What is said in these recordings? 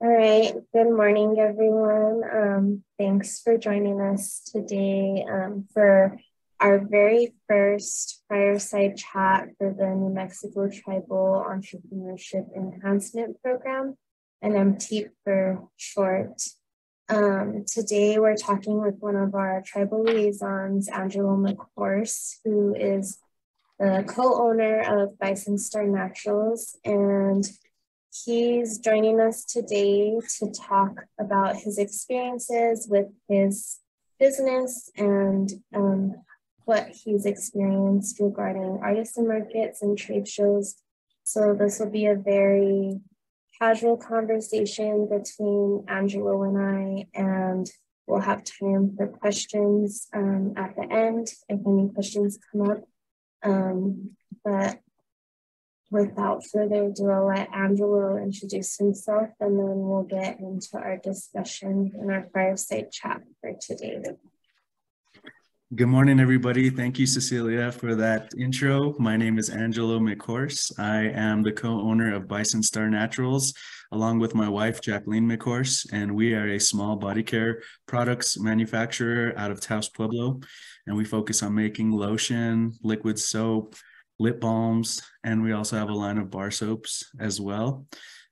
All right. Good morning, everyone. Thanks for joining us today for our very first Fireside chat for the New Mexico Tribal Entrepreneurship Enhancement Program, NMTEEP for short. Today, we're talking with one of our tribal liaisons, Angelo McCourse, who is the co-owner of Bison Star Naturals, and he's joining us today to talk about his experiences with his business and what he's experienced regarding artisan markets and trade shows. So this will be a very casual conversation between Angelo and I, and we'll have time for questions at the end if any questions come up. But without further ado, I'll let Angelo introduce himself, and then we'll get into our discussion in our fireside chat for today. Good morning, everybody. Thank you, Cecilia, for that intro. My name is Angelo McCourse. I am the co-owner of Bison Star Naturals, along with my wife, Jacqueline McCourse, and we are a small body care products manufacturer out of Taos Pueblo, and we focus on making lotion, liquid soap, lip balms, and we also have a line of bar soaps as well.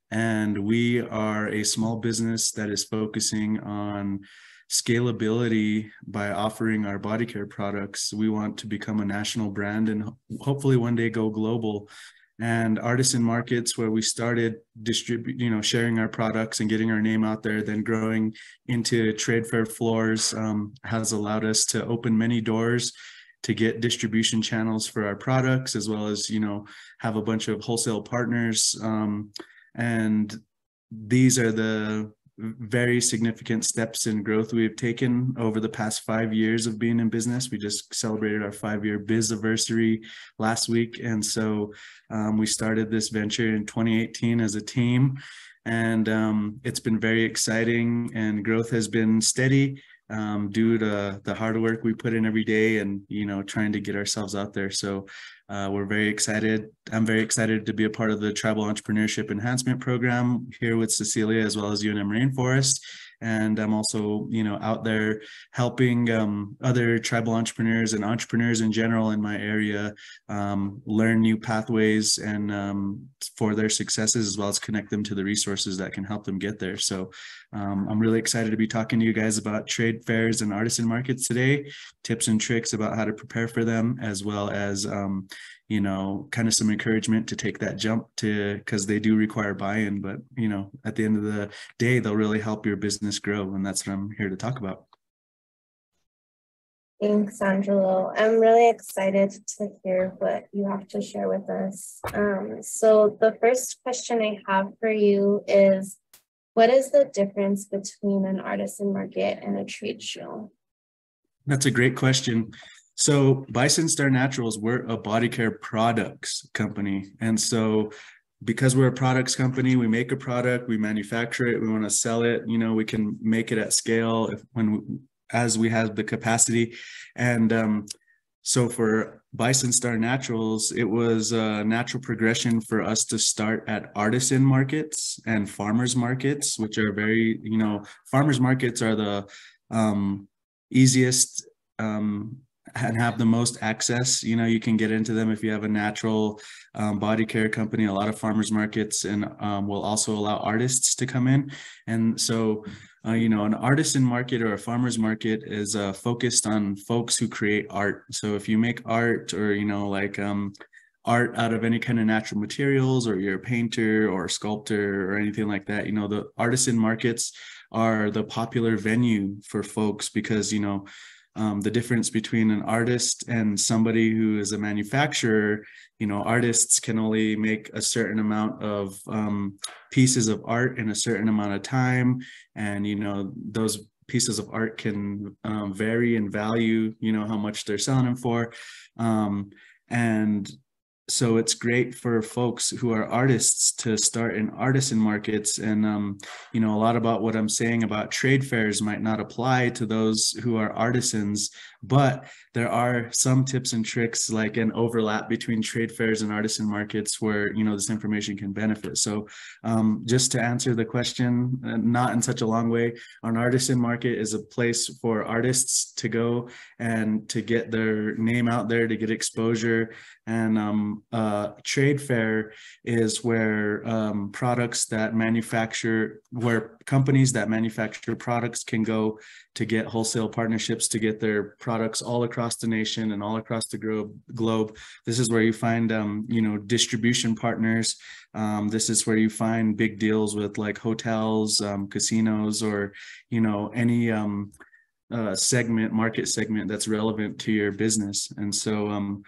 And we are a small business that is focusing on scalability by offering our body care products. We want to become a national brand and hopefully one day go global. And artisan markets, where we started sharing our products and getting our name out there, then growing into trade fair floors, has allowed us to open many doors to get distribution channels for our products, as well as, have a bunch of wholesale partners. And these are the very significant steps in growth we've taken over the past 5 years of being in business. We just celebrated our 5-year biz-anniversary last week. And so we started this venture in 2018 as a team, and it's been very exciting, and growth has been steady due to the hard work we put in every day and, trying to get ourselves out there. So we're very excited. I'm very excited to be a part of the Tribal Entrepreneurship Enhancement Program here with Cecilia, as well as UNM Rainforest. And I'm also, out there helping other tribal entrepreneurs and entrepreneurs in general in my area learn new pathways and for their successes, as well as connect them to the resources that can help them get there. So I'm really excited to be talking to you guys about trade fairs and artisan markets today, tips and tricks about how to prepare for them, as well as kind of some encouragement to take that jump because they do require buy-in, but at the end of the day, they'll really help your business grow. And that's what I'm here to talk about. Thanks, Angelo. I'm really excited to hear what you have to share with us. So the first question I have for you is, what is the difference between an artisan market and a trade show? That's a great question. So Bison Star Naturals, we're a body care products company. And so because we're a products company, we make a product, we manufacture it, we want to sell it, we can make it at scale as we have the capacity. And so for Bison Star Naturals, it was a natural progression for us to start at artisan markets and farmers markets, which are very, farmers markets are the easiest and have the most access. You can get into them if you have a natural body care company. A lot of farmers markets and will also allow artists to come in. And so, an artisan market or a farmers market is focused on folks who create art. So if you make art or, art out of any kind of natural materials, or you're a painter or a sculptor or anything like that, the artisan markets are the popular venue for folks because, the difference between an artist and somebody who is a manufacturer, artists can only make a certain amount of pieces of art in a certain amount of time. And, those pieces of art can vary in value, how much they're selling them for. And so it's great for folks who are artists to start in artisan markets. And, you know, a lot about what I'm saying about trade fairs might not apply to those who are artisans, but there are some tips and tricks, like an overlap between trade fairs and artisan markets where, you know, this information can benefit. So just to answer the question, not in such a long way, an artisan market is a place for artists to go and to get their name out there, to get exposure. And trade fair is where products that manufacture, where companies that manufacture products can go to get wholesale partnerships to get their products all across the nation and all across the globe. This is where you find, you know, distribution partners. This is where you find big deals with like hotels, casinos, or, you know, any market segment that's relevant to your business. And so,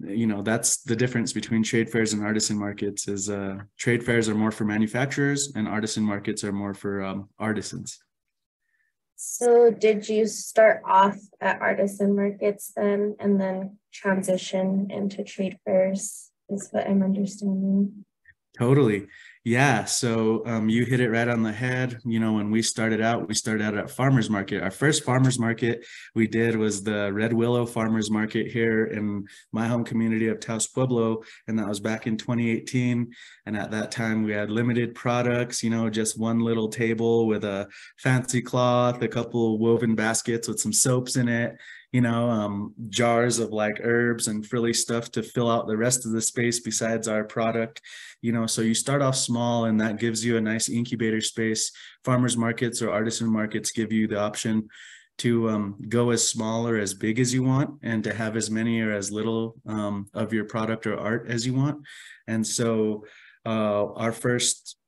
you know, that's the difference between trade fairs and artisan markets is trade fairs are more for manufacturers and artisan markets are more for artisans. So did you start off at artisan markets then and then transition into trade fairs is what I'm understanding? Totally. Yeah. So you hit it right on the head. You know, when we started out at farmers market. Our first farmers market we did was the Red Willow Farmers Market here in my home community of Taos Pueblo. And that was back in 2018. And at that time we had limited products, you know, just one little table with a fancy cloth, a couple of woven baskets with some soaps in it, you know, jars of like herbs and frilly stuff to fill out the rest of the space besides our product, you know. So you start off small and that gives you a nice incubator space. Farmers markets or artisan markets give you the option to go as small or as big as you want and to have as many or as little of your product or art as you want. And so our first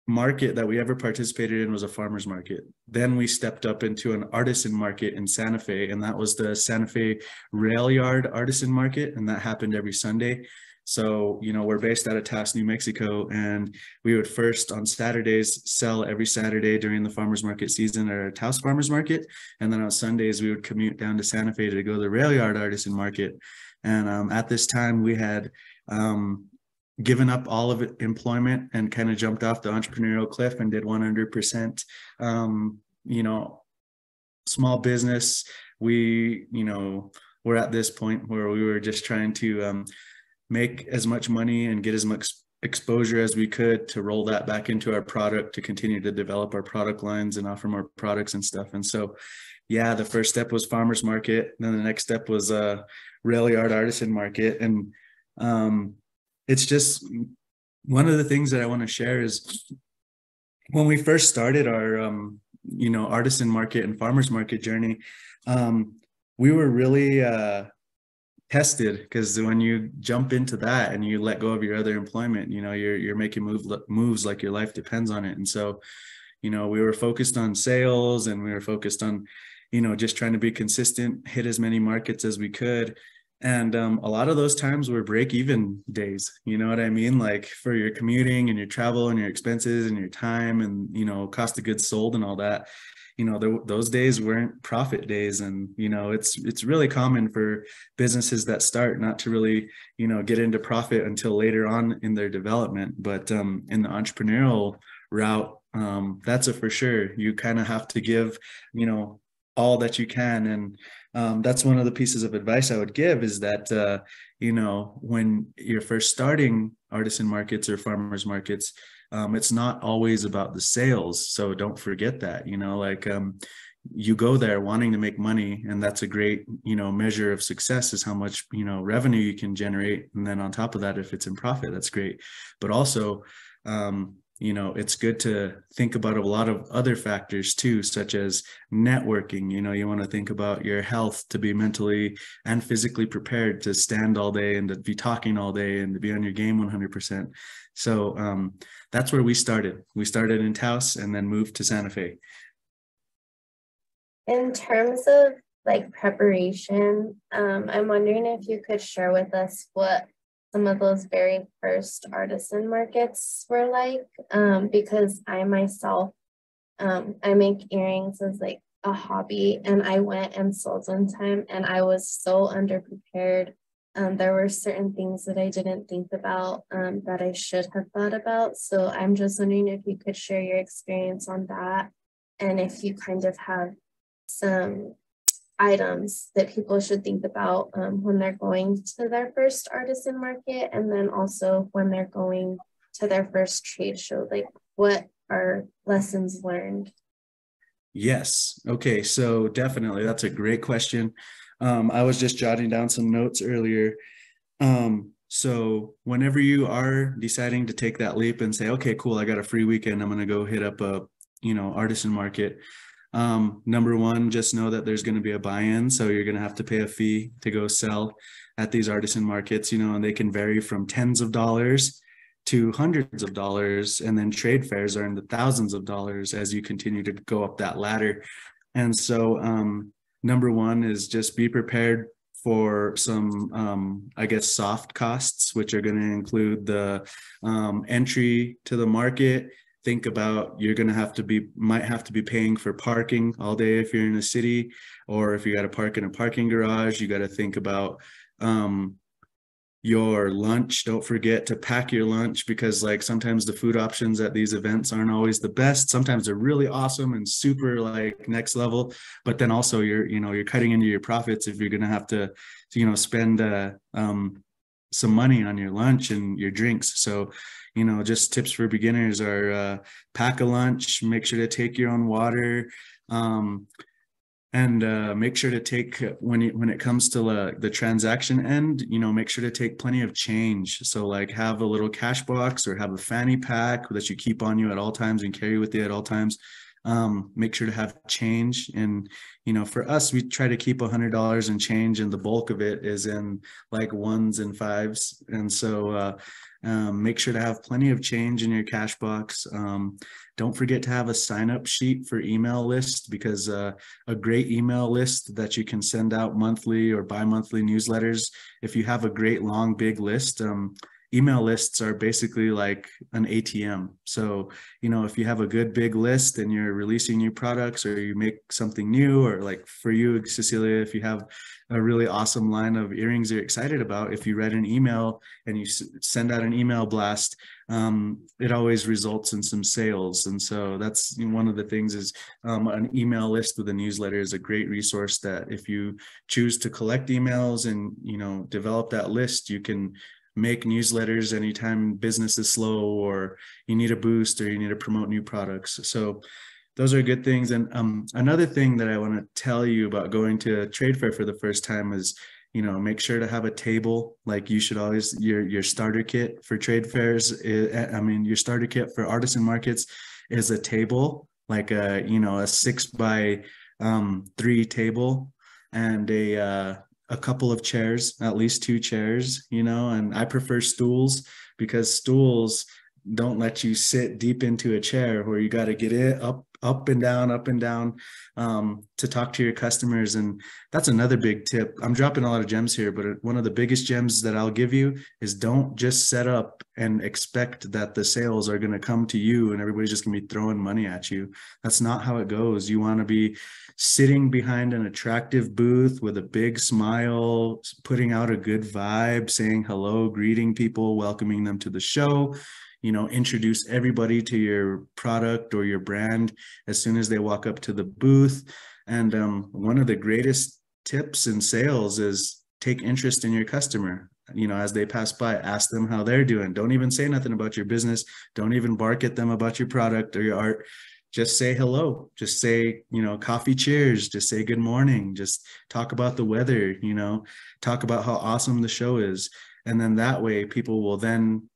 market that we ever participated in was a farmers market. Then we stepped up into an artisan market in Santa Fe, and that was the Santa Fe Rail Yard Artisan Market, and that happened every Sunday. So, you know, we're based out of Taos, New Mexico, and we would first on Saturdays sell every Saturday during the farmers market season at our Taos Farmers Market, and then on Sundays we would commute down to Santa Fe to go to the Rail Yard Artisan Market. And at this time we had given up all of employment and kind of jumped off the entrepreneurial cliff and did 100%, you know, small business. We, you know, we're at this point where we were just trying to make as much money and get as much exposure as we could to roll that back into our product, to continue to develop our product lines and offer more products and stuff. And so, yeah, the first step was farmers market. Then the next step was Rail Yard Artisan Market. And it's just one of the things that I want to share is when we first started our, you know, artisan market and farmers market journey, we were really tested, because when you jump into that and you let go of your other employment, you know, you're making moves like your life depends on it. And so, you know, we were focused on sales and we were focused on, you know, just trying to be consistent, hit as many markets as we could. And a lot of those times were break-even days, you know what I mean? Like for your commuting and your travel and your expenses and your time and, you know, cost of goods sold and all that, you know, those days weren't profit days. And, you know, it's really common for businesses that start not to really, you know, get into profit until later on in their development. But in the entrepreneurial route, that's a for sure. You kind of have to give, you know, all that you can. And that's one of the pieces of advice I would give is that, you know, when you're first starting artisan markets or farmers markets, it's not always about the sales. So don't forget that, you know, like you go there wanting to make money, and that's a great, you know, measure of success is how much, you know, revenue you can generate. And then on top of that, if it's in profit, that's great. But also, you know, it's good to think about a lot of other factors too, such as networking. You know, you want to think about your health, to be mentally and physically prepared to stand all day and to be talking all day and to be on your game 100%. So that's where we started. We started in Taos and then moved to Santa Fe. In terms of like preparation, I'm wondering if you could share with us what some of those very first artisan markets were like, because I myself, I make earrings as like a hobby, and I went and sold one time and I was so underprepared. there were certain things that I didn't think about that I should have thought about. So I'm just wondering if you could share your experience on that, and if you kind of have some items that people should think about when they're going to their first artisan market, and then also when they're going to their first trade show, like what are lessons learned? Yes. Okay. So definitely, that's a great question. I was just jotting down some notes earlier. So whenever you are deciding to take that leap and say, okay, cool, I got a free weekend, I'm going to go hit up a, artisan market. Number one, just know that there's going to be a buy-in. So you're going to have to pay a fee to go sell at these artisan markets, and they can vary from tens of dollars to hundreds of dollars. And then trade fairs are in the thousands of dollars as you continue to go up that ladder. And so, number one is just be prepared for some, I guess, soft costs, which are going to include the entry to the market. Think about might have to be paying for parking all day if you're in a city, or if you got to park in a parking garage, you got to think about your lunch. Don't forget to pack your lunch, because like sometimes the food options at these events aren't always the best. Sometimes they're really awesome and super like next level, but then also you're cutting into your profits if you're going to have to spend some money on your lunch and your drinks. So just tips for beginners are pack a lunch, make sure to take your own water, and make sure to take, when it comes to the transaction end, make sure to take plenty of change. So like have a little cash box or have a fanny pack that you keep on you at all times and carry with you at all times. Make sure to have change. And for us, we try to keep $100 in change, and the bulk of it is in like ones and fives. And so make sure to have plenty of change in your cash box. Don't forget to have a sign-up sheet for email list, because a great email list that you can send out monthly or bi-monthly newsletters, if you have a great long big list, email lists are basically like an ATM. So, if you have a good big list and you're releasing new products, or you make something new, or like for you, Cecilia, if you have a really awesome line of earrings you're excited about, if you read an email and you send out an email blast, it always results in some sales. And so that's one of the things is an email list with a newsletter is a great resource that if you choose to collect emails and, develop that list, you can make newsletters anytime business is slow, or you need a boost, or you need to promote new products. So those are good things. And another thing that I want to tell you about going to a trade fair for the first time is, make sure to have a table. Like you should always, your starter kit for trade fairs, your starter kit for artisan markets is a table, like a 6x3 table, and a couple of chairs, at least 2 chairs, and I prefer stools, because stools don't let you sit deep into a chair where you got to get it up and down, to talk to your customers. And that's another big tip. I'm dropping a lot of gems here, but one of the biggest gems that I'll give you is don't just set up and expect that the sales are going to come to you and everybody's just going to be throwing money at you. That's not how it goes. You want to be sitting behind an attractive booth with a big smile, putting out a good vibe, saying hello, greeting people, welcoming them to the show. Introduce everybody to your product or your brand as soon as they walk up to the booth. And one of the greatest tips in sales is take interest in your customer. As they pass by, ask them how they're doing. Don't even say nothing about your business. Don't even bark at them about your product or your art. Just say hello. Just say, coffee cheers. Just say good morning. Just talk about the weather, talk about how awesome the show is. And then that way people will then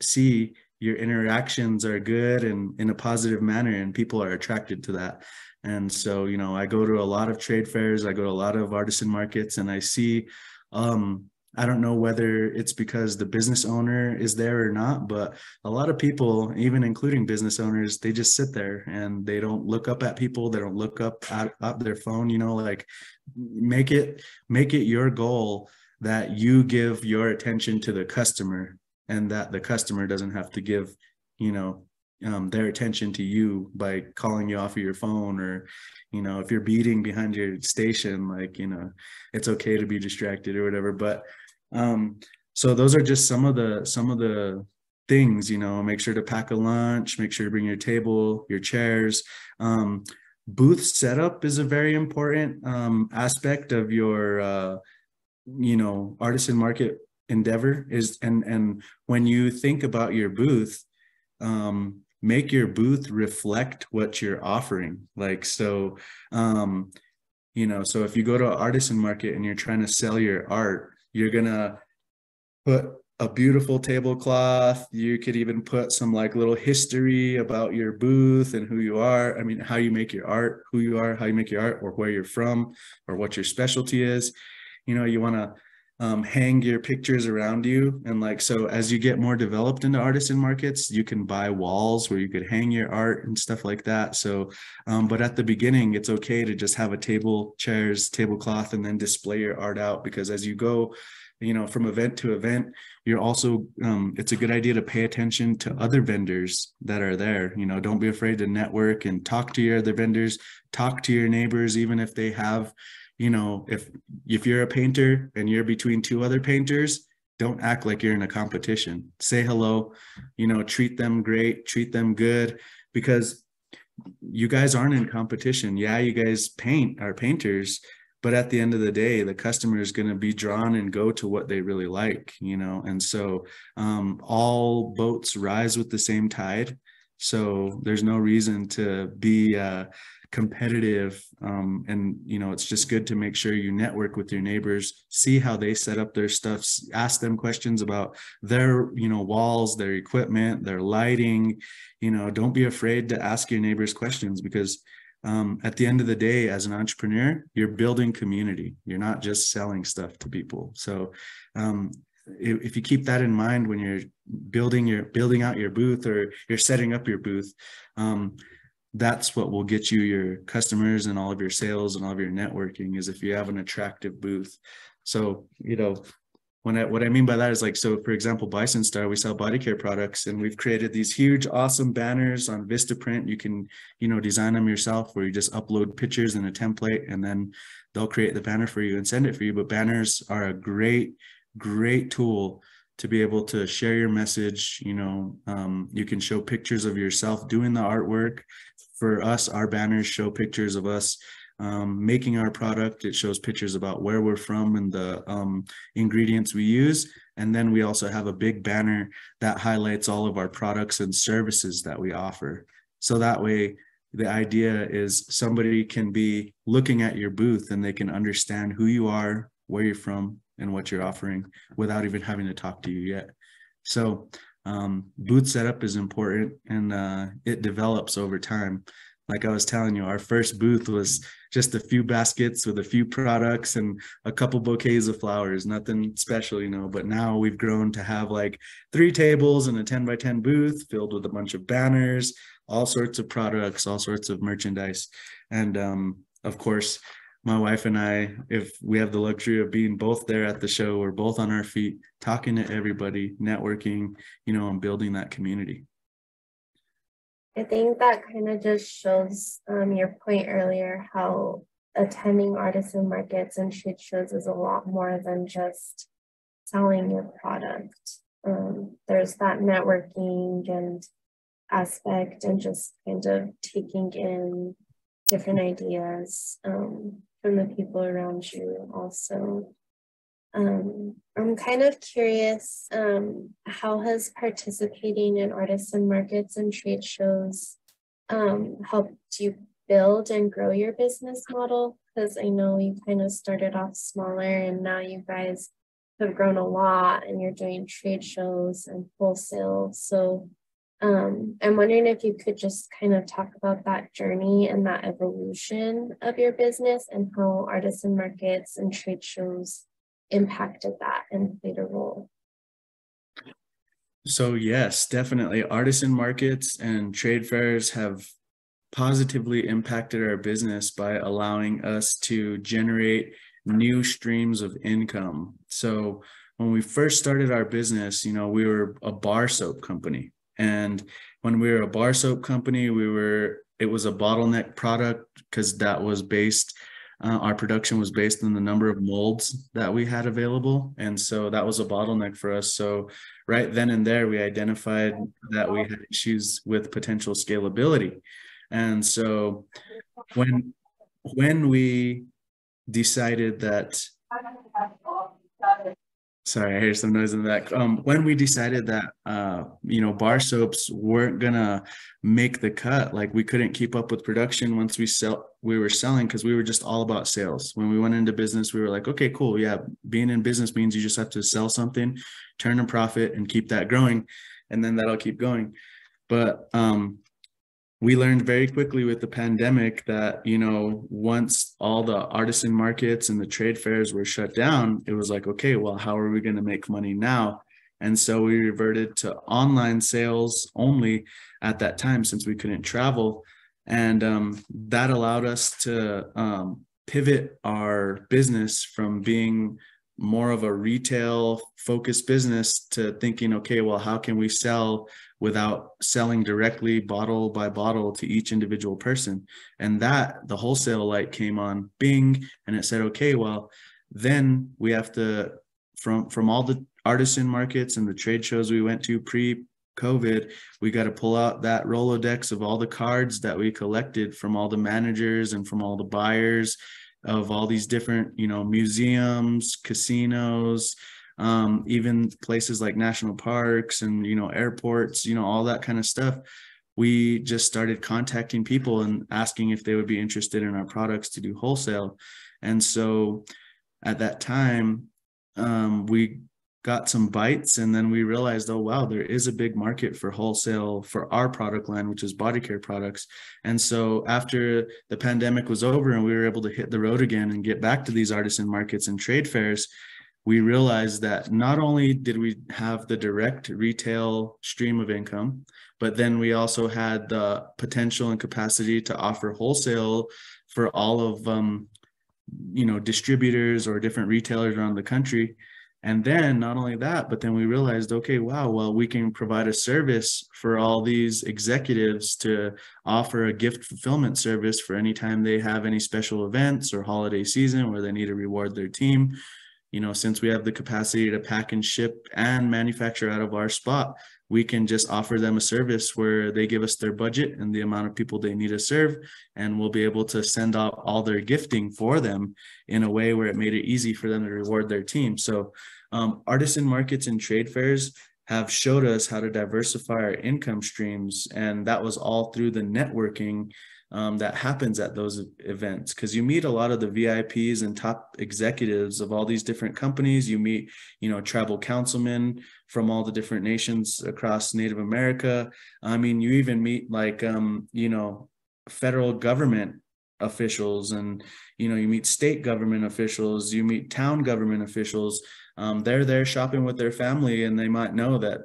see your interactions are good and in a positive manner, and people are attracted to that. And so, I go to a lot of trade fairs, I go to a lot of artisan markets, and I see, I don't know whether it's because the business owner is there or not, but a lot of people, even including business owners, they just sit there and they don't look up at people. They don't look up at their phone, like make it your goal that you give your attention to the customer, and that the customer doesn't have to give, their attention to you by calling you off of your phone, or, if you're beating behind your station, like, it's okay to be distracted or whatever. But So those are just some of the things, make sure to pack a lunch, make sure to bring your table, your chairs. Booth setup is a very important aspect of your artisan market endeavor and when you think about your booth, make your booth reflect what you're offering. So if you go to an artisan market and you're trying to sell your art, you're gonna put a beautiful tablecloth. You could even put some little history about your booth and who you are. I mean, how you make your art, who you are, how you make your art, or where you're from, or what your specialty is. You want to hang your pictures around you. And so as you get more developed into artisan markets, you can buy walls where you could hang your art and stuff like that. So, but at the beginning, it's okay to just have a table, chairs, tablecloth, and then display your art out, because as you go, from event to event, you're also, it's a good idea to pay attention to other vendors that are there. Don't be afraid to network and talk to your other vendors, talk to your neighbors, even if they have, if you're a painter and you're between two other painters, don't act like you're in a competition. Say hello, treat them great, treat them good, because you guys aren't in competition. Yeah, you guys are painters, but at the end of the day, the customer is going to be drawn and go to what they really like, and so all boats rise with the same tide. So there's no reason to be competitive, and it's just good to make sure you network with your neighbors, see how they set up their stuff, ask them questions about their walls, their equipment, their lighting. Don't be afraid to ask your neighbors questions, because at the end of the day, as an entrepreneur, you're building community. You're not just selling stuff to people. So if you keep that in mind when you're building out your booth, or you're setting up your booth, that's what will get you your customers and all of your sales and all of your networking, is if you have an attractive booth. So, what I mean by that is, so for example, Bison Star, we sell body care products, and we've created these huge, awesome banners on Vistaprint. You can, design them yourself, where you just upload pictures in a template, and then they'll create the banner for you and send it for you. But banners are a great tool to be able to share your message. You can show pictures of yourself doing the artwork. For us, our banners show pictures of us making our product. It shows pictures about where we're from and the ingredients we use. And then we also have a big banner that highlights all of our products and services that we offer. So that way, the idea is somebody can be looking at your booth and they can understand who you are, where you're from, and what you're offering without even having to talk to you yet. So booth setup is important, and it develops over time. Like I was telling you, our first booth was just a few baskets with a few products and a couple bouquets of flowers, nothing special, but now we've grown to have 3 tables and a 10 by 10 booth filled with a bunch of banners, all sorts of products, all sorts of merchandise. And of course, my wife and I, if we have the luxury of being both there at the show, we're both on our feet, talking to everybody, networking, and building that community. I think that kind of just shows your point earlier, how attending artisan markets and trade shows is a lot more than just selling your product. There's that networking and aspect, and just kind of taking in different ideas from the people around you also. I'm kind of curious, how has participating in artisan markets and trade shows helped you build and grow your business model? Because I know you kind of started off smaller, and now you guys have grown a lot, and you're doing trade shows and wholesale. So I'm wondering if you could just kind of talk about that journey and that evolution of your business, and how artisan markets and trade shows impacted that and played a role. So yes, definitely. Artisan markets and trade fairs have positively impacted our business by allowing us to generate new streams of income. So when we first started our business, we were a bar soap company. And when we were a bar soap company, it was a bottleneck product, because that was based our production was based on the number of molds that we had available. And so that was a bottleneck for us. So right then and there, we identified that we had issues with potential scalability. And so when we decided that, sorry, I hear some noise in the back. When we decided that, bar soaps weren't gonna make the cut, like we couldn't keep up with production once we were selling, because we were just all about sales. When we went into business, we were like, okay, cool. Yeah, being in business means you just have to sell something, turn a profit, and keep that growing, and then that'll keep going. But we learned very quickly with the pandemic that, once all the artisan markets and the trade fairs were shut down, it was like, okay, well, how are we going to make money now? And so we reverted to online sales only at that time, since we couldn't travel. And that allowed us to pivot our business from being more of a retail focused business to thinking, okay, well, how can we sell without selling directly bottle by bottle to each individual person? And that the wholesale light came on, bing, and it said, okay, well, then we have to, from all the artisan markets and the trade shows we went to pre-COVID, we got to pull out that Rolodex of all the cards that we collected from all the managers and from all the buyers of all these different, museums, casinos, even places like national parks and, airports, all that kind of stuff. We just started contacting people and asking if they would be interested in our products to do wholesale. And so at that time, we got some bites, and then we realized, oh, wow, there is a big market for wholesale for our product line, which is body care products. And so after the pandemic was over and we were able to hit the road again and get back to these artisan markets and trade fairs, we realized that not only did we have the direct retail stream of income, but then we also had the potential and capacity to offer wholesale for all of, distributors or different retailers around the country. And then not only that, but then we realized, okay, wow, well, we can provide a service for all these executives to offer a gift fulfillment service for any time they have any special events or holiday season where they need to reward their team. Since we have the capacity to pack and ship and manufacture out of our spot, we can just offer them a service where they give us their budget and the amount of people they need to serve, and we'll be able to send out all their gifting for them in a way where it made it easy for them to reward their team. So artisan markets and trade fairs have showed us how to diversify our income streams, and that was all through the networking that happens at those events, because you meet a lot of the VIPs and top executives of all these different companies. You meet, tribal councilmen from all the different nations across Native America. I mean, you even meet like, federal government officials, and, you meet state government officials, you meet town government officials. They're there shopping with their family, and they might know that,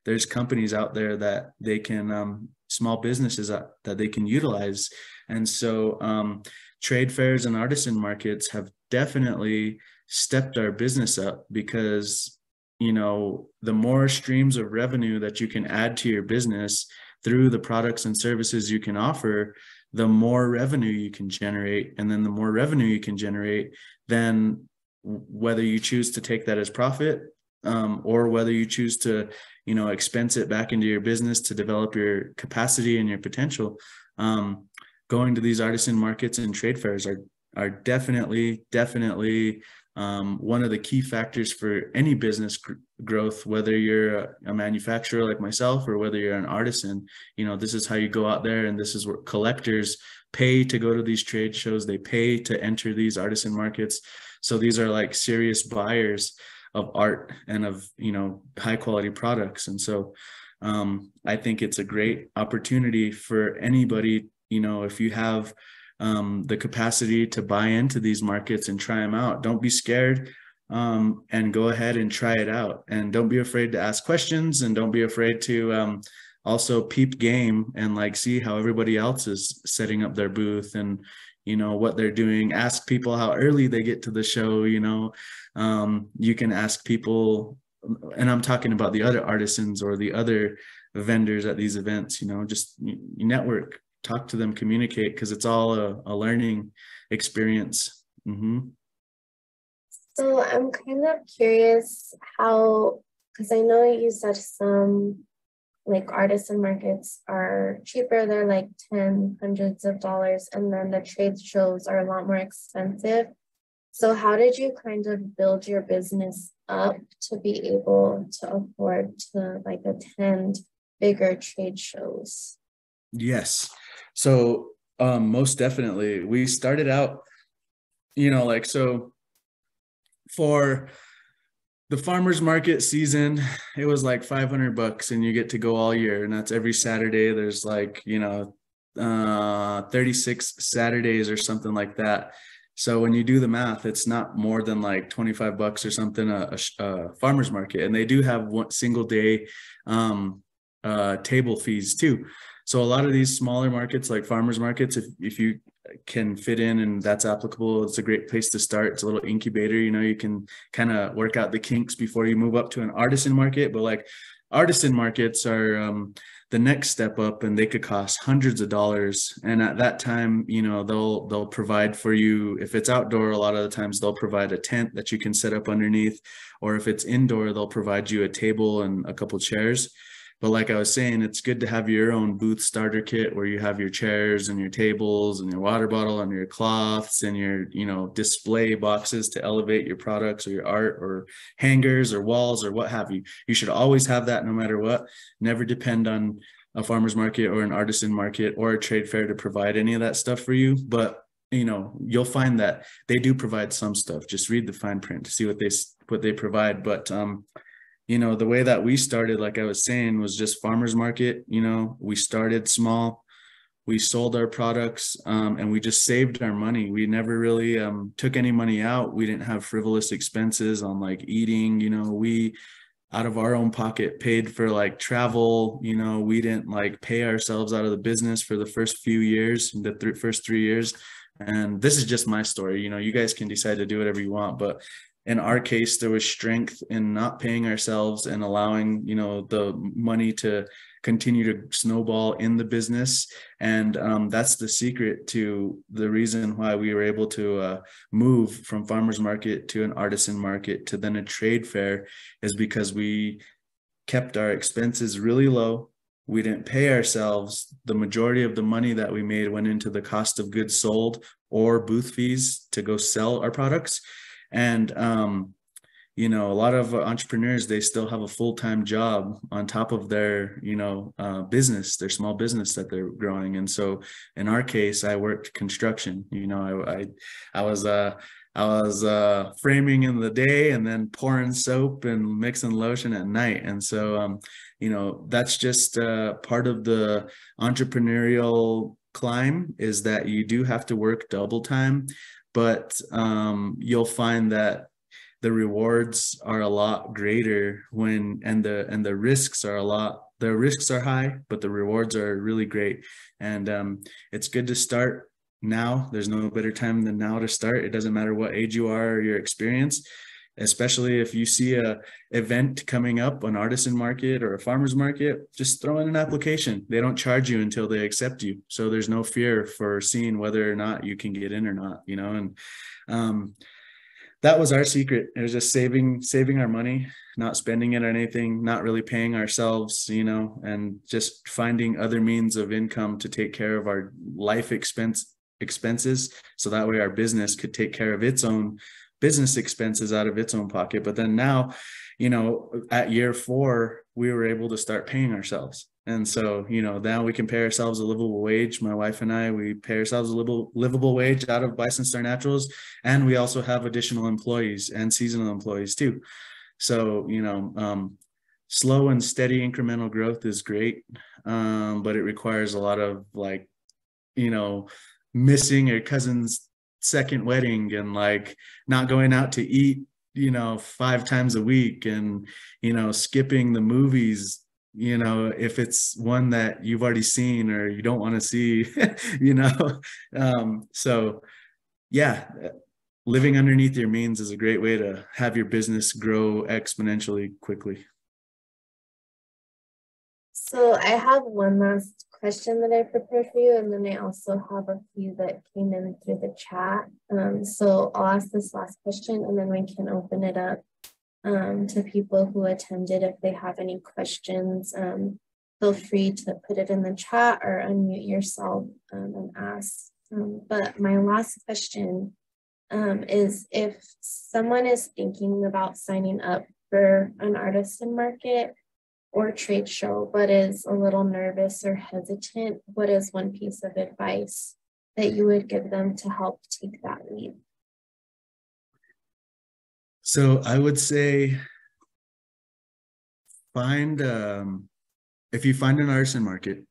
there's companies out there that they can, small businesses that they can utilize. And so trade fairs and artisan markets have definitely stepped our business up, because, the more streams of revenue that you can add to your business through the products and services you can offer, the more revenue you can generate. And then the more revenue you can generate, then whether you choose to take that as profit, or whether you choose to, expense it back into your business to develop your capacity and your potential, going to these artisan markets and trade fairs are definitely one of the key factors for any business growth, whether you're a manufacturer like myself or whether you're an artisan. This is how you go out there, and this is where collectors pay to go to these trade shows. They pay to enter these artisan markets. So these are like serious buyers of art and of, high quality products. And so I think it's a great opportunity for anybody, if you have the capacity to buy into these markets and try them out. Don't be scared, and go ahead and try it out. And don't be afraid to ask questions, and don't be afraid to also peep game and like see how everybody else is setting up their booth and, what they're doing. Ask people how early they get to the show. You can ask people, and I'm talking about the other artisans or the other vendors at these events, just you network, talk to them, communicate, because it's all a learning experience. Mm-hmm. So I'm kind of curious how, because I know you said some like artisan markets are cheaper, they're like hundreds of dollars, and then the trade shows are a lot more expensive. So how did you kind of build your business up to be able to afford to like attend bigger trade shows? Yes. So most definitely we started out, so for the farmers market season, it was like $500 and you get to go all year. And that's every Saturday. There's like, 36 Saturdays or something like that. So when you do the math, it's not more than like $25 or something, a farmers market. And they do have one single day table fees too. So a lot of these smaller markets like farmers markets, if you can fit in and that's applicable, it's a great place to start. It's a little incubator, you can kind of work out the kinks before you move up to an artisan market. But like artisan markets are the next step up, and they could cost hundreds of dollars. And at that time, they'll provide for you. If it's outdoor, a lot of the times they'll provide a tent that you can set up underneath, or if it's indoor, they'll provide you a table and a couple chairs. But like I was saying, it's good to have your own booth starter kit where you have your chairs and your tables and your water bottle and your cloths and your, display boxes to elevate your products or your art, or hangers or walls or what have you. You should always have that no matter what. Never depend on a farmer's market or an artisan market or a trade fair to provide any of that stuff for you. But you'll find that they do provide some stuff. Just read the fine print to see what they provide. But the way that we started, like I was saying, was just farmers market. We started small, we sold our products, and we just saved our money. We never really took any money out. We didn't have frivolous expenses on like eating. We out of our own pocket paid for like travel. We didn't like pay ourselves out of the business for the first few years, the first 3 years. And this is just my story. You guys can decide to do whatever you want, but in our case, there was strength in not paying ourselves and allowing, the money to continue to snowball in the business. And that's the secret to the reason why we were able to move from farmers market to an artisan market to then a trade fair, is because we kept our expenses really low. We didn't pay ourselves. The majority of the money that we made went into the cost of goods sold or booth fees to go sell our products. And, a lot of entrepreneurs, they still have a full-time job on top of their, business, their small business that they're growing. And so in our case, I worked construction. I was framing in the day and then pouring soap and mixing lotion at night. And so, that's just part of the entrepreneurial climb, is that you do have to work double time. But you'll find that the rewards are a lot greater and the risks are the risks are high, but the rewards are really great. And it's good to start now. There's no better time than now to start. It doesn't matter what age you are or your experience, especially if you see a event coming up, an artisan market or a farmer's market, just throw in an application. They don't charge you until they accept you. So there's no fear for seeing whether or not you can get in or not, and that was our secret. It was just saving our money, not spending it on anything, not really paying ourselves, and just finding other means of income to take care of our life expenses. So that way our business could take care of its own business expenses out of its own pocket. But then now, at year 4, we were able to start paying ourselves. And so, now we can pay ourselves a livable wage. My wife and I, we pay ourselves a livable wage out of Bison Star Naturals. And we also have additional employees and seasonal employees too. So, slow and steady incremental growth is great. But it requires a lot of missing your cousin's second wedding and not going out to eat, 5 times a week, and, skipping the movies, if it's one that you've already seen or you don't want to see, so yeah, living underneath your means is a great way to have your business grow exponentially quickly. So I have one last question that I prepared for you, and then I also have a few that came in through the chat. So I'll ask this last question, and then we can open it up to people who attended. If they have any questions, feel free to put it in the chat or unmute yourself and ask. But my last question is, if someone is thinking about signing up for an artisan market or trade show, but is a little nervous or hesitant, what is one piece of advice that you would give them to help take that leap? So I would say if you find an artisan market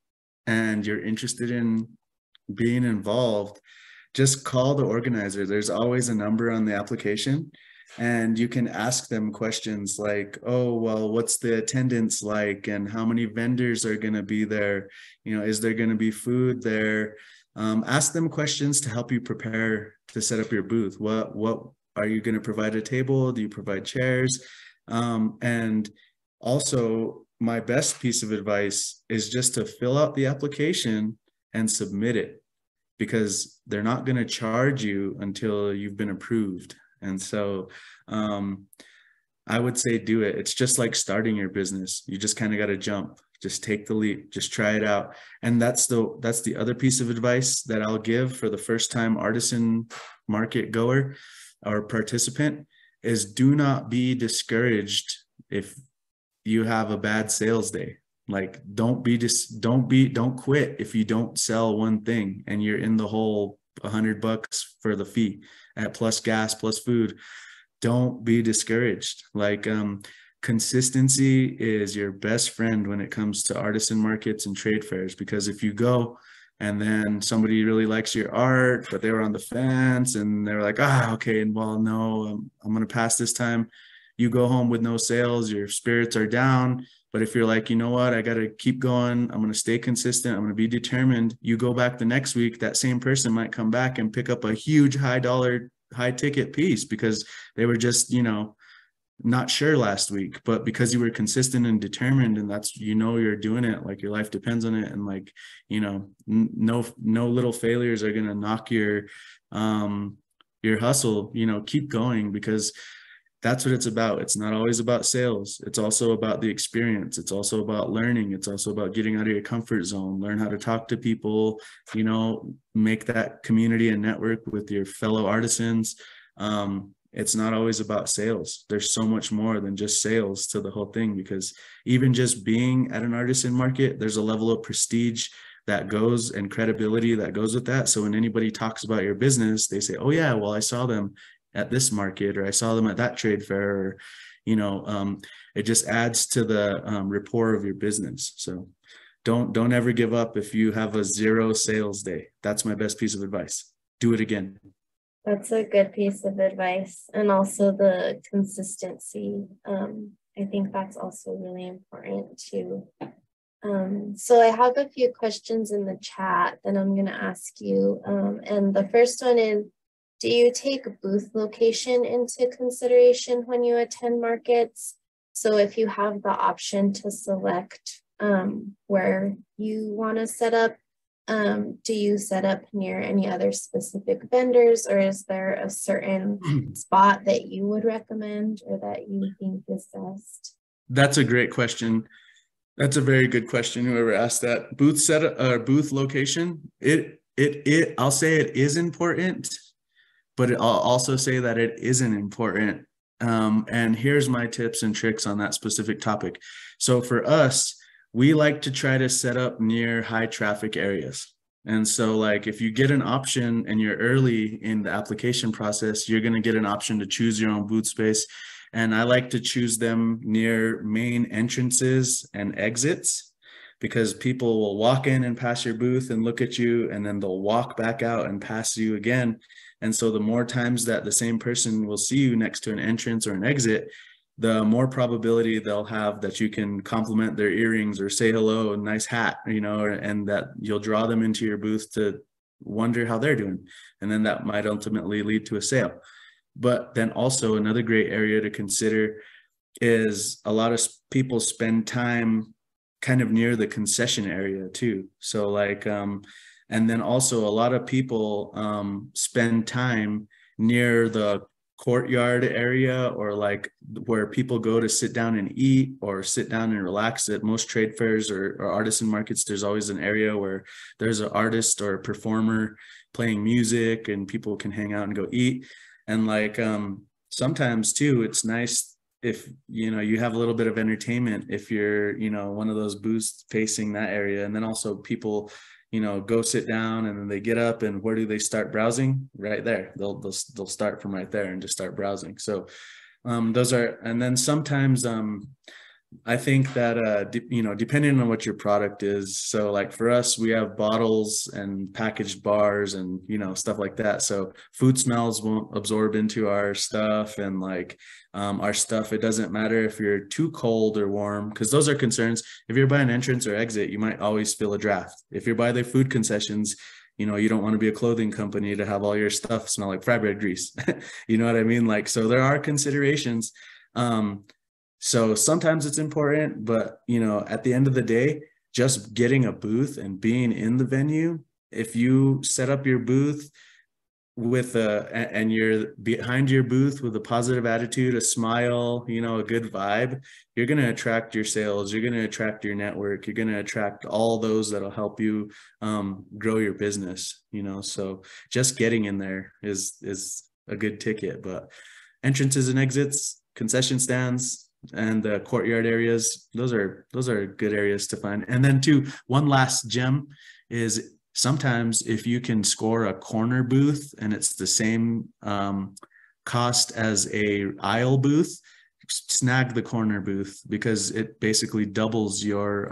and you're interested in being involved, just call the organizer. There's always a number on the application, and you can ask them questions like, oh, well, what's the attendance like, and how many vendors are going to be there? Is there going to be food there? Ask them questions to help you prepare to set up your booth. What are you going to provide? A table? Do you provide chairs? And also, my best piece of advice is just to fill out the application and submit it, because they're not going to charge you until you've been approved. And so I would say do it. It's just like starting your business. You just kind of got to jump, just take the leap, just try it out. And that's the other piece of advice that I'll give for the first time artisan market goer or participant is, do not be discouraged if you have a bad sales day. Like, don't quit if you don't sell one thing and you're in the hole $100 for the fee at plus gas, plus food. Don't be discouraged. Like, consistency is your best friend when it comes to artisan markets and trade fairs, because if you go and then somebody really likes your art, but they were on the fence and they're like, okay, and well, no, I'm going to pass this time. You go home with no sales, your spirits are down. But if you're like, you know what, I got to keep going, I'm going to stay consistent, I'm going to be determined, you go back the next week, that same person might come back and pick up a huge high ticket piece because they were just, not sure last week. But because you were consistent and determined, and that's, you're doing it, like your life depends on it. And like, no little failures are going to knock your hustle. Keep going, because that's what it's about. It's not always about sales. It's also about the experience. It's also about learning. It's also about getting out of your comfort zone, learn how to talk to people, make that community and network with your fellow artisans. It's not always about sales. There's so much more than just sales to the whole thing, because even just being at an artisan market, there's a level of prestige that goes and credibility that goes with that. So when anybody talks about your business, they say, oh yeah, well, I saw them at this market, or I saw them at that trade fair, or, it just adds to the rapport of your business. So don't ever give up if you have a 0 sales day. That's my best piece of advice. Do it again. That's a good piece of advice. And also the consistency. I think that's also really important too. So I have a few questions in the chat that I'm going to ask you. And the first one is, do you take booth location into consideration when you attend markets? So if you have the option to select where you want to set up, do you set up near any other specific vendors, or is there a certain spot that you would recommend or that you think is best? That's a great question. That's a very good question. Whoever asked that. Booth setup or booth location, I'll say it is important, but I'll also say that it isn't important. And here's my tips and tricks on that specific topic. So for us, we like to try to set up near high traffic areas. And so like, if you get an option and you're early in the application process, you're going to get an option to choose your own booth space. And I like to choose them near main entrances and exits, because people will walk in and pass your booth and look at you, and then they'll walk back out and pass you again. And so the more times that the same person will see you next to an entrance or an exit, the more probability they'll have that you can compliment their earrings or say hello, nice hat, and that you'll draw them into your booth to wonder how they're doing. And then that might ultimately lead to a sale. But then also another great area to consider is, a lot of people spend time kind of near the concession area too. So like, and then also a lot of people spend time near the courtyard area, or like where people go to sit down and eat or sit down and relax. At most trade fairs or artisan markets, there's always an area where there's an artist or a performer playing music and people can hang out and go eat. And like sometimes too, it's nice if you have a little bit of entertainment if you're one of those booths facing that area. And then also people go sit down and then they get up, and where do they start browsing? Right there. They'll start from right there and just start browsing. So those are, and then sometimes I think that, depending on what your product is. So like for us, we have bottles and packaged bars and, stuff like that. So food smells won't absorb into our stuff, and like our stuff, it doesn't matter if you're too cold or warm, because those are concerns. If you're by an entrance or exit, you might always feel a draft. If you're by the food concessions, you don't want to be a clothing company to have all your stuff smell like fry bread grease. You know what I mean? Like, so there are considerations. So sometimes it's important, but at the end of the day, just getting a booth and being in the venue, if you set up your booth with and you're behind your booth with a positive attitude, a smile, a good vibe, you're going to attract your sales, you're going to attract your network, you're going to attract all those that'll help you grow your business, so just getting in there is a good ticket. But entrances and exits, concession stands, and the courtyard areas, those are good areas to find. And then too, one last gem is sometimes if you can score a corner booth and it's the same cost as a aisle booth, snag the corner booth, because it basically doubles your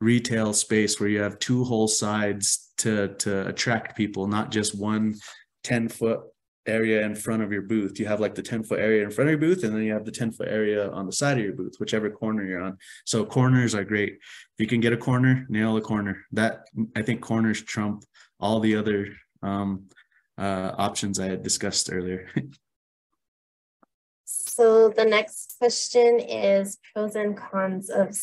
retail space, where you have two whole sides to attract people, not just one 10-foot area in front of your booth. You have like the 10-foot area in front of your booth, and then you have the 10-foot area on the side of your booth, whichever corner you're on. So corners are great. If you can get a corner, nail a corner. That, I think corners trump all the other options I had discussed earlier. So the next question is pros and cons of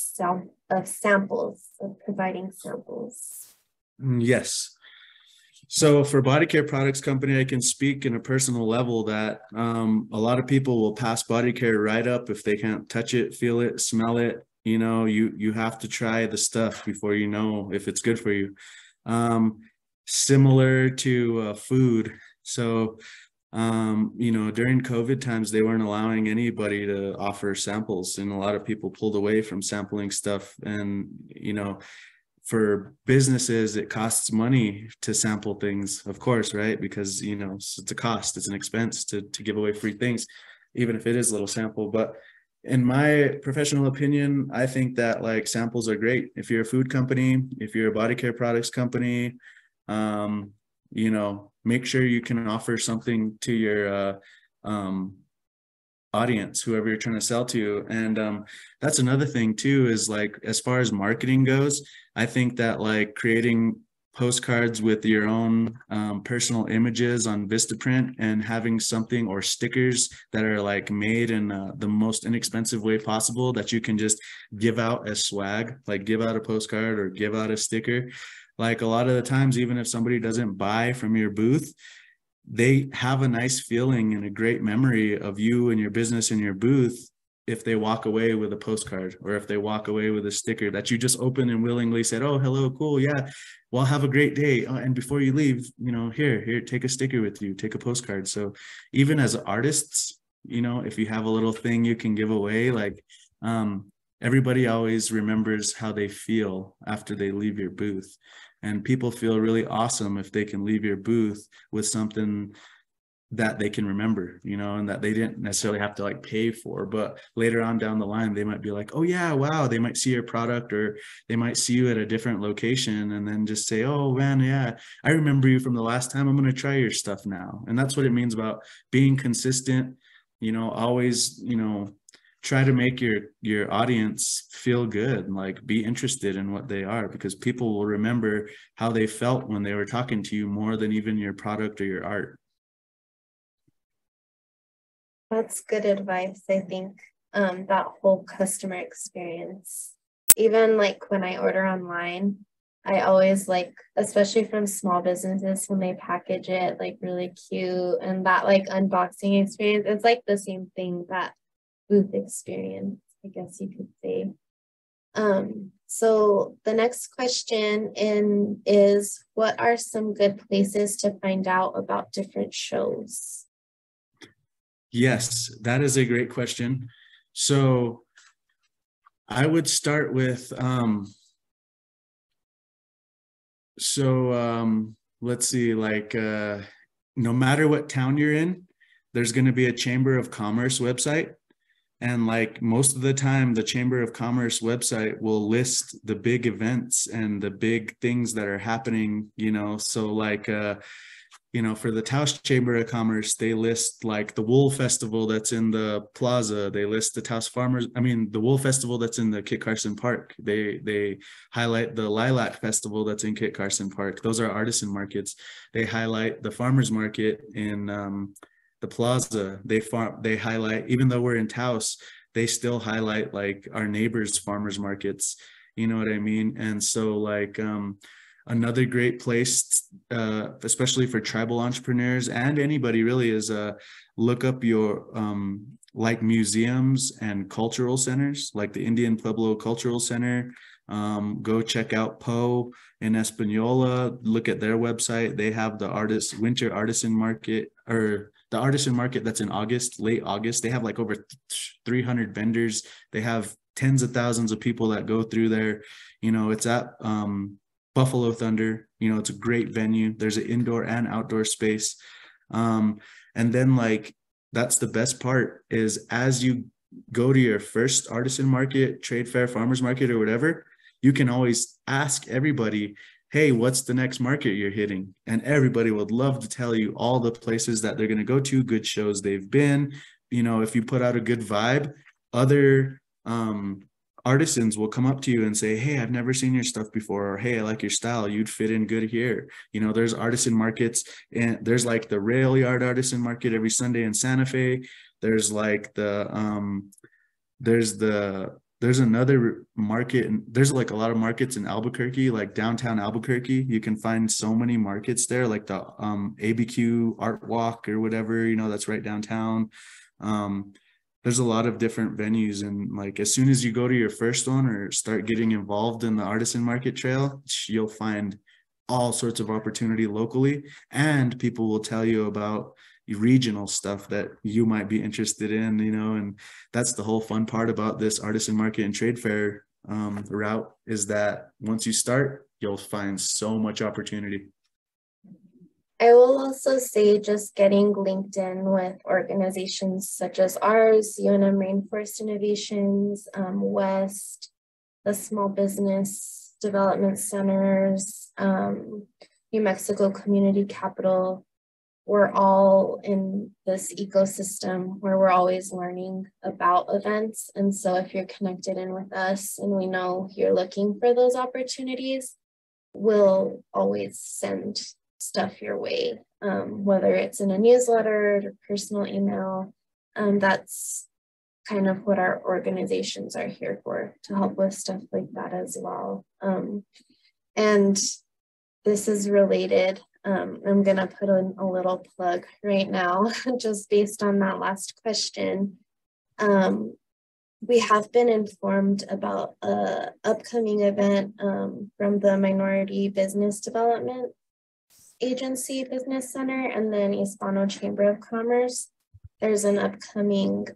samples, of providing samples. Yes. So for body care products company, I can speak in a personal level that a lot of people will pass body care right up if they can't touch it, feel it, smell it. You have to try the stuff before you know if it's good for you. Similar to food. So, during COVID times, they weren't allowing anybody to offer samples, and a lot of people pulled away from sampling stuff. And, for businesses, it costs money to sample things, of course, right? Because, it's a cost, it's an expense to give away free things, even if it is a little sample. But in my professional opinion, I think that like samples are great. If you're a food company, if you're a body care products company, make sure you can offer something to your audience, whoever you're trying to sell to. And that's another thing too, is like, as far as marketing goes, I think that like creating postcards with your own personal images on Vistaprint, and having something, or stickers that are like made in the most inexpensive way possible, that you can just give out as swag, like give out a postcard or give out a sticker. Like a lot of the times, even if somebody doesn't buy from your booth, they have a nice feeling and a great memory of you and your business and your booth if they walk away with a postcard, or if they walk away with a sticker that you just opened and willingly said, oh, hello, cool, yeah, well, have a great day. And before you leave, here, take a sticker with you, take a postcard. So even as artists, if you have a little thing you can give away, like everybody always remembers how they feel after they leave your booth. And people feel really awesome if they can leave your booth with something that they can remember, and that they didn't necessarily have to like pay for, but later on down the line, they might be like, oh yeah, wow, they might see your product, or they might see you at a different location and then just say, oh man, yeah, I remember you from the last time, I'm going to try your stuff now. And that's what it means about being consistent, always, try to make your audience feel good, like be interested in what they are, because people will remember how they felt when they were talking to you more than even your product or your art. That's good advice. I think that whole customer experience even like when I order online, I always like, especially from small businesses, when they package it like really cute, and that like unboxing experience, it's like the same thing, that booth experience, I guess you could say. So the next question is, what are some good places to find out about different shows? Yes, that is a great question. So I would start with, let's see, like, no matter what town you're in, there's going to be a Chamber of Commerce website. And like most of the time, the Chamber of Commerce website will list the big events and the big things that are happening, so like, for the Taos Chamber of Commerce, they list like the Wool Festival that's in the plaza. They list the Taos the Wool Festival that's in the Kit Carson Park. They highlight the Lilac Festival that's in Kit Carson Park. Those are artisan markets. They highlight the farmers market in the plaza. They highlight, even though we're in Taos, they still highlight like our neighbors' farmers markets. You know what I mean? And so like, another great place, especially for tribal entrepreneurs and anybody really, is look up your like museums and cultural centers, like the Indian Pueblo Cultural Center. Go check out Poe in Espanola. Look at their website. They have the winter artisan market, or the artisan market that's in August, late August. They have like over 300 vendors. They have tens of thousands of people that go through there. It's at Buffalo Thunder. It's a great venue. There's an indoor and outdoor space. And then like, that's the best part, is as you go to your first artisan market, trade fair, farmers market, or whatever, you can always ask everybody, hey, what's the next market you're hitting? And everybody would love to tell you all the places that they're going to go to, good shows they've been. If you put out a good vibe, other artisans will come up to you and say, hey, I've never seen your stuff before, or hey, I like your style, you'd fit in good here. There's artisan markets, and there's like the Rail Yard Artisan Market every Sunday in Santa Fe. There's like there's another market, and there's like a lot of markets in Albuquerque, like downtown Albuquerque. You can find so many markets there, like the ABQ Art Walk or whatever, that's right downtown. There's a lot of different venues, and like as soon as you go to your first one or start getting involved in the artisan market trail, you'll find all sorts of opportunity locally, and people will tell you about regional stuff that you might be interested in, and that's the whole fun part about this artisan market and trade fair route, is that once you start, you'll find so much opportunity. I will also say, just getting linked in with organizations such as ours, UNM Rainforest Innovations, West, the Small Business Development Centers, New Mexico Community Capital. We're all in this ecosystem where we're always learning about events. And so if you're connected in with us and we know you're looking for those opportunities, we'll always send stuff your way, whether it's in a newsletter or personal email. That's kind of what our organizations are here for, to help with stuff like that as well. And this is related. I'm going to put in a little plug right now, just based on that last question. We have been informed about an upcoming event from the Minority Business Development Agency Business Center and then Hispano Chamber of Commerce. There's an upcoming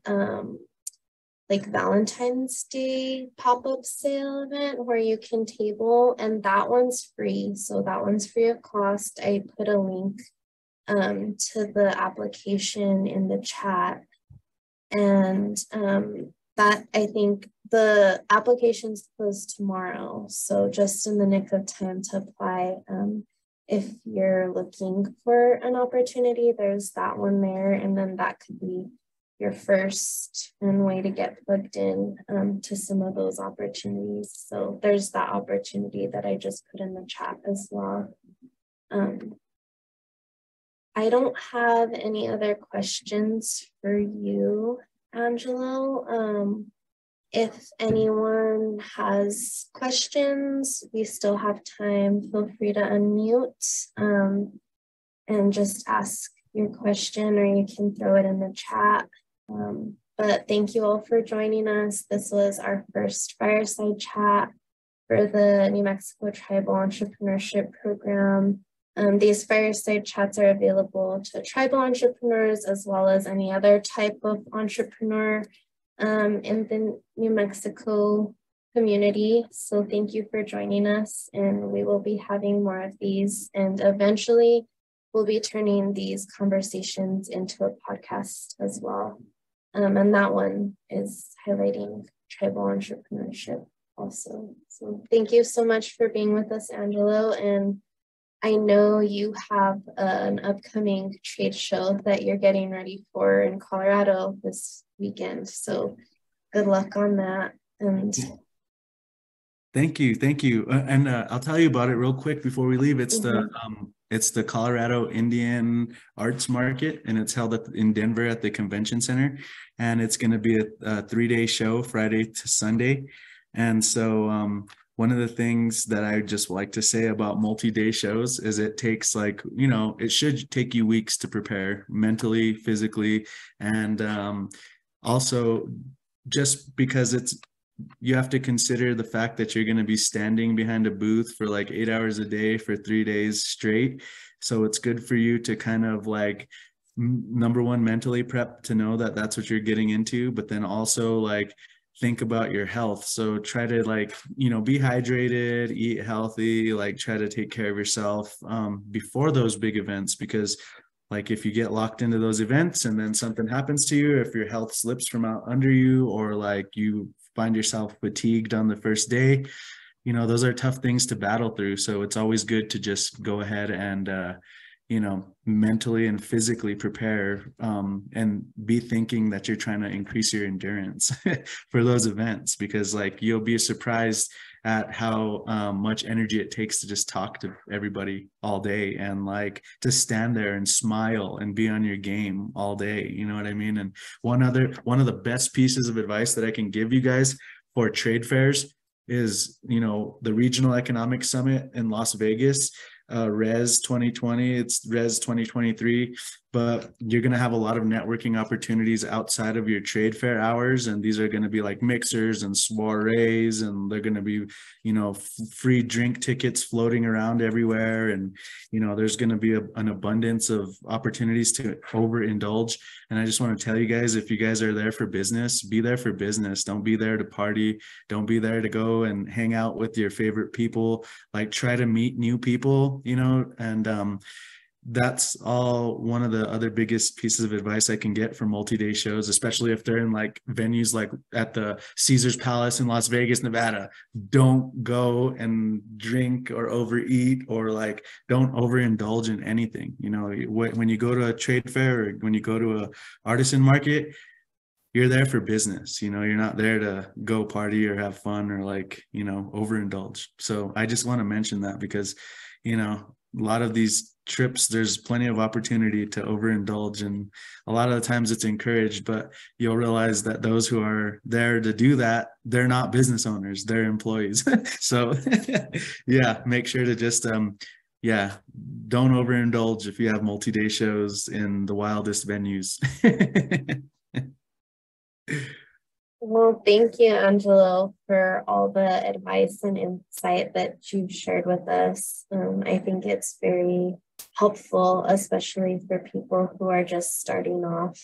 like Valentine's Day pop-up sale event where you can table, and that one's free. So that one's free of cost. I put a link to the application in the chat. And that, I think the application's closed tomorrow. So just in the nick of time to apply. If you're looking for an opportunity, there's that one there. And then that could be your first and way to get plugged in to some of those opportunities. So there's that opportunity that I just put in the chat as well. I don't have any other questions for you, Angelo. If anyone has questions, we still have time. Feel free to unmute and just ask your question, or you can throw it in the chat. But thank you all for joining us. This was our first fireside chat for the New Mexico Tribal Entrepreneurship Program. These fireside chats are available to tribal entrepreneurs as well as any other type of entrepreneur in the New Mexico community. So thank you for joining us, and we will be having more of these, and eventually we'll be turning these conversations into a podcast as well. And that one is highlighting tribal entrepreneurship also. So thank you so much for being with us, Angelo. And I know you have an upcoming trade show that you're getting ready for in Colorado this weekend. So good luck on that. And Thank you. And I'll tell you about it real quick before we leave. It's the Colorado Indian Arts Market, and it's held in Denver at the Convention Center. And it's going to be a 3-day show, Friday to Sunday. And so one of the things that I just like to say about multi-day shows is it takes it should take you weeks to prepare mentally, physically, and also just because you have to consider the fact that you're going to be standing behind a booth for like 8 hours a day for 3 days straight. So it's good for you to kind of number one, mentally prep to know that that's what you're getting into, but then also think about your health. So try to be hydrated, eat healthy, try to take care of yourself before those big events, because if you get locked into those events and then something happens to you, if your health slips from out under you, or you find yourself fatigued on the first day, those are tough things to battle through. So it's always good to just go ahead and mentally and physically prepare and be thinking that you're trying to increase your endurance for those events, because you'll be surprised at how much energy it takes to just talk to everybody all day, and to stand there and smile and be on your game all day. You know what I mean? And one of the best pieces of advice that I can give you guys for trade fairs is, the Regional Economic Summit in Las Vegas, Res 2020, it's Res 2023, but you're going to have a lot of networking opportunities outside of your trade fair hours. And these are going to be mixers and soirees, and they're going to be, free drink tickets floating around everywhere. And, there's going to be an abundance of opportunities to overindulge. And I just want to tell you guys, if you guys are there for business, be there for business. Don't be there to party. Don't be there to go and hang out with your favorite people. Try to meet new people, and that's all one of the other biggest pieces of advice I can get for multi-day shows, especially if they're in venues like at the Caesar's Palace in Las Vegas, Nevada. Don't go and drink or overeat, or don't overindulge in anything. When you go to a trade fair, or when you go to a artisan market, you're there for business. You're not there to go party or have fun or overindulge. So I just want to mention that, because a lot of these trips, there's plenty of opportunity to overindulge, and a lot of the times it's encouraged, but you'll realize that those who are there to do that, they're not business owners, they're employees. So yeah, make sure to just don't overindulge if you have multi-day shows in the wildest venues. well, thank you, Angelo, for all the advice and insight that you've shared with us. I think it's very helpful, especially for people who are just starting off.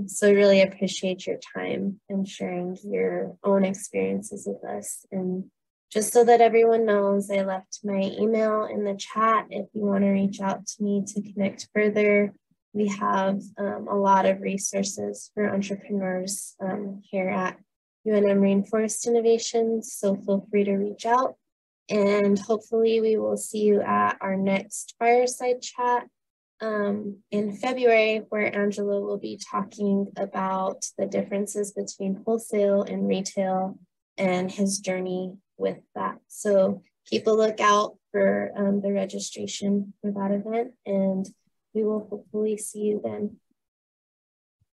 So really appreciate your time and sharing your own experiences with us. And just so that everyone knows, I left my email in the chat if you want to reach out to me to connect further. We have a lot of resources for entrepreneurs here at UNM Rainforest Innovations, so feel free to reach out. And hopefully we will see you at our next fireside chat in February, where Angelo will be talking about the differences between wholesale and retail and his journey with that. So keep a lookout for the registration for that event, and we will hopefully see you then.